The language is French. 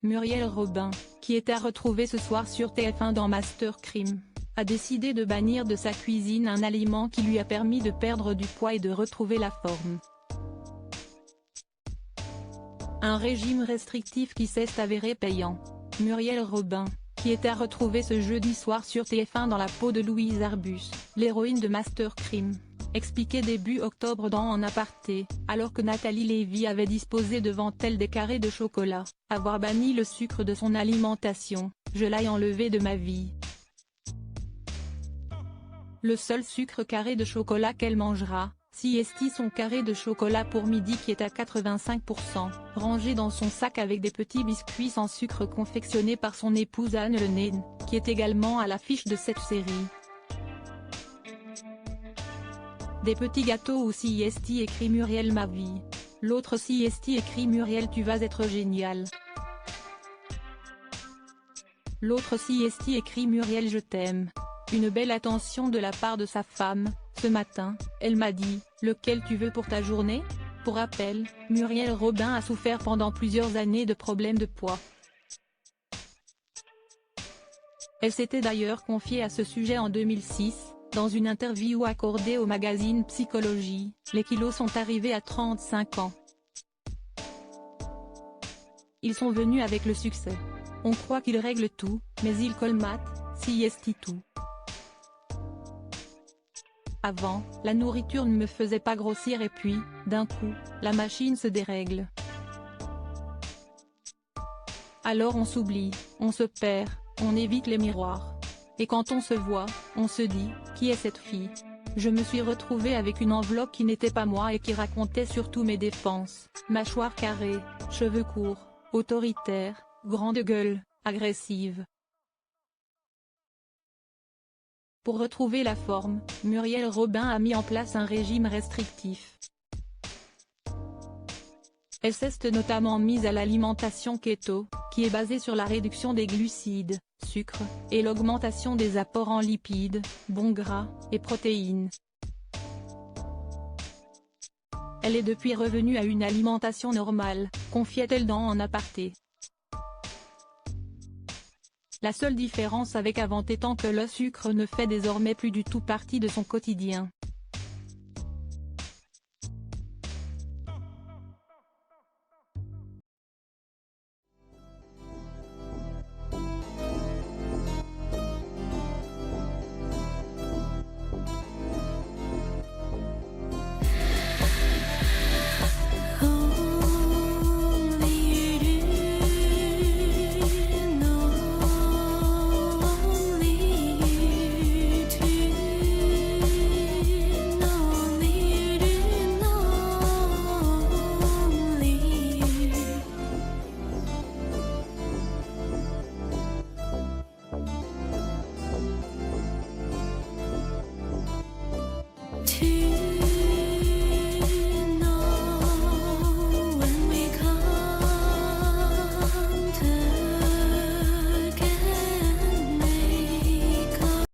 Muriel Robin, qui est à retrouver ce soir sur TF1 dans Master Crime, a décidé de bannir de sa cuisine un aliment qui lui a permis de perdre du poids et de retrouver la forme. Un régime restrictif qui s'est avéré payant. Muriel Robin, qui est à retrouver ce jeudi soir sur TF1 dans la peau de Louise Arbus, l'héroïne de Master Crime, expliquait début octobre dans En aparté, alors que Nathalie Lévy avait disposé devant elle des carrés de chocolat, avoir banni le sucre de son alimentation, je l'ai enlevé de ma vie. Le seul sucre carré de chocolat qu'elle mangera, si est son carré de chocolat pour midi qui est à 85%, rangé dans son sac avec des petits biscuits sans sucre confectionnés par son épouse Anne Le Nain, qui est également à l'affiche de cette série. Des petits gâteaux ou si écrit Muriel ma vie. L'autre si écrit Muriel tu vas être génial. L'autre si écrit Muriel je t'aime. Une belle attention de la part de sa femme. Ce matin, elle m'a dit « Lequel tu veux pour ta journée ?» Pour rappel, Muriel Robin a souffert pendant plusieurs années de problèmes de poids. Elle s'était d'ailleurs confiée à ce sujet en 2006, dans une interview accordée au magazine Psychologie. Les kilos sont arrivés à 35 ans. Ils sont venus avec le succès. On croit qu'ils règlent tout, mais ils colmatent, si tout. Avant, la nourriture ne me faisait pas grossir et puis, d'un coup, la machine se dérègle. Alors on s'oublie, on se perd, on évite les miroirs. Et quand on se voit, on se dit, qui est cette fille? Je me suis retrouvée avec une enveloppe qui n'était pas moi et qui racontait surtout mes défenses, mâchoire carrée, cheveux courts, autoritaire, grande gueule, agressive. Pour retrouver la forme, Muriel Robin a mis en place un régime restrictif. Elle s'est notamment mise à l'alimentation keto, qui est basée sur la réduction des glucides, sucre, et l'augmentation des apports en lipides, bons gras, et protéines. Elle est depuis revenue à une alimentation normale, confiait-elle dans En aparté. La seule différence avec avant étant que le sucre ne fait désormais plus du tout partie de son quotidien.